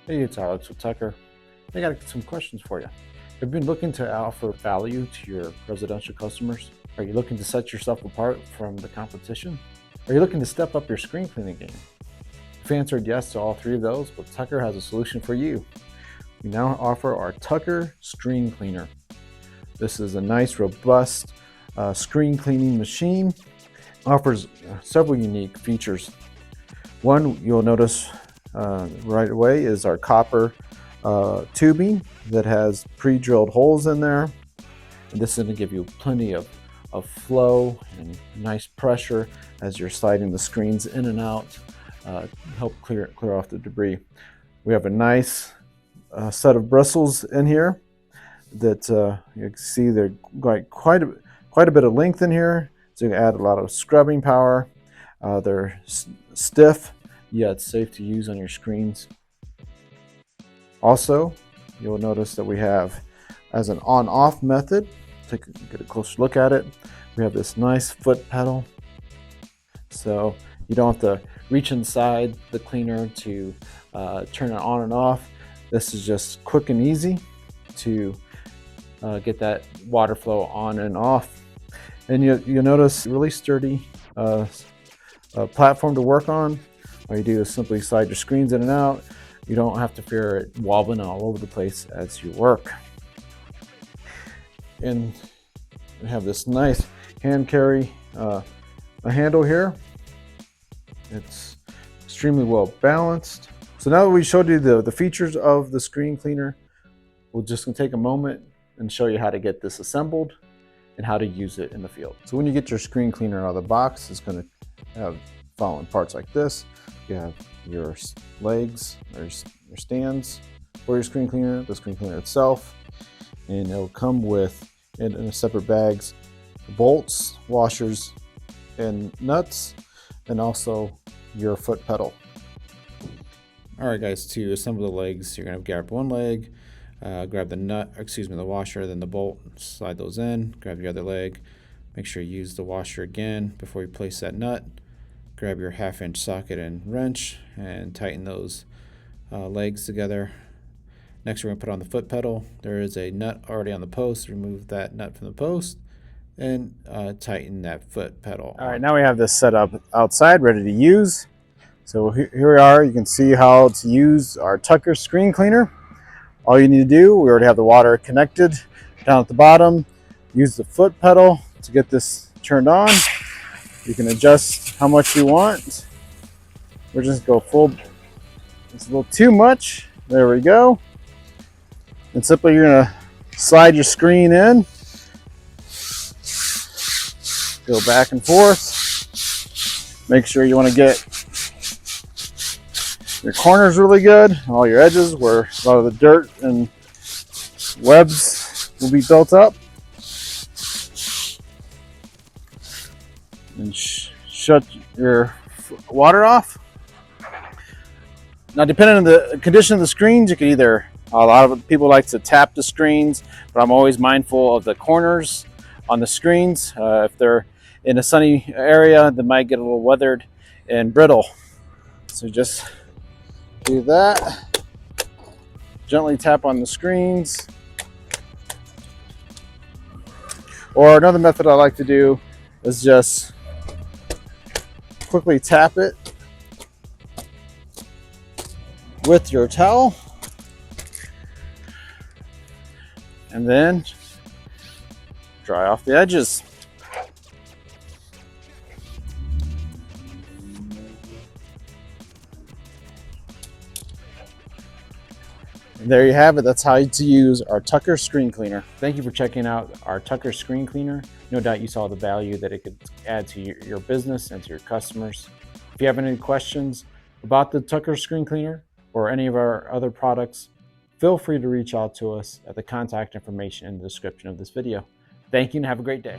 Hey, it's Alex with Tucker. I got some questions for you. Have you been looking to offer value to your residential customers? Are you looking to set yourself apart from the competition? Are you looking to step up your screen cleaning game? If you answered yes to all three of those, well, Tucker has a solution for you. We now offer our Tucker Screen Cleaner. This is a nice, robust screen cleaning machine. Offers several unique features. One you'll notice right away is our copper tubing that has pre-drilled holes in there. And this is going to give you plenty of flow and nice pressure as you're sliding the screens in and out, help clear off the debris. We have a nice set of bristles in here that you can see they're quite a bit of length in here, so you can add a lot of scrubbing power. They're stiff, yet safe to use on your screens. Also, you'll notice that we have, as an on-off method, get a closer look at it, we have this nice foot pedal. So you don't have to reach inside the cleaner to turn it on and off. This is just quick and easy to get that water flow on and off. And you'll notice really sturdy platform to work on. All you do is simply slide your screens in and out. You don't have to fear it wobbling all over the place as you work. And we have this nice hand carry a handle here. It's extremely well balanced. So now that we showed you the features of the screen cleaner, we're just gonna take a moment and show you how to get this assembled and how to use it in the field. So when you get your screen cleaner out of the box, it's gonna have following parts like this. You have your legs, or your stands for your screen cleaner, the screen cleaner itself, and it'll come with, in separate bags, bolts, washers, and nuts, and also your foot pedal. All right, guys, to assemble the legs, you're gonna grab one leg, grab the washer, then the bolt, slide those in, grab your other leg, make sure you use the washer again before you place that nut, grab your 1/2-inch socket and wrench and tighten those legs together. Next, we're going to put on the foot pedal. There is a nut already on the post. Remove that nut from the post and tighten that foot pedal. All right, now we have this set up outside, ready to use. So here we are. You can see how to use our Tucker screen cleaner. All you need to do, we already have the water connected down at the bottom. Use the foot pedal to get this turned on. You can adjust how much you want. We're just go full. It's a little too much. There we go. And simply you're gonna slide your screen in. Go back and forth. Make sure you want to get your corners really good. All your edges where a lot of the dirt and webs will be built up. And shut your water off. Now, depending on the condition of the screens, you can either, a lot of people like to tap the screens, but I'm always mindful of the corners on the screens. If they're in a sunny area, they might get a little weathered and brittle. So just do that. Gently tap on the screens. Or another method I like to do is just quickly tap it with your towel, and then dry off the edges. And there you have it. That's how to use our Tucker screen cleaner. Thank you for checking out our Tucker screen cleaner. No doubt you saw the value that it could add to your business and to your customers. If you have any questions about the Tucker screen cleaner or any of our other products, feel free to reach out to us at the contact information in the description of this video. Thank you and have a great day.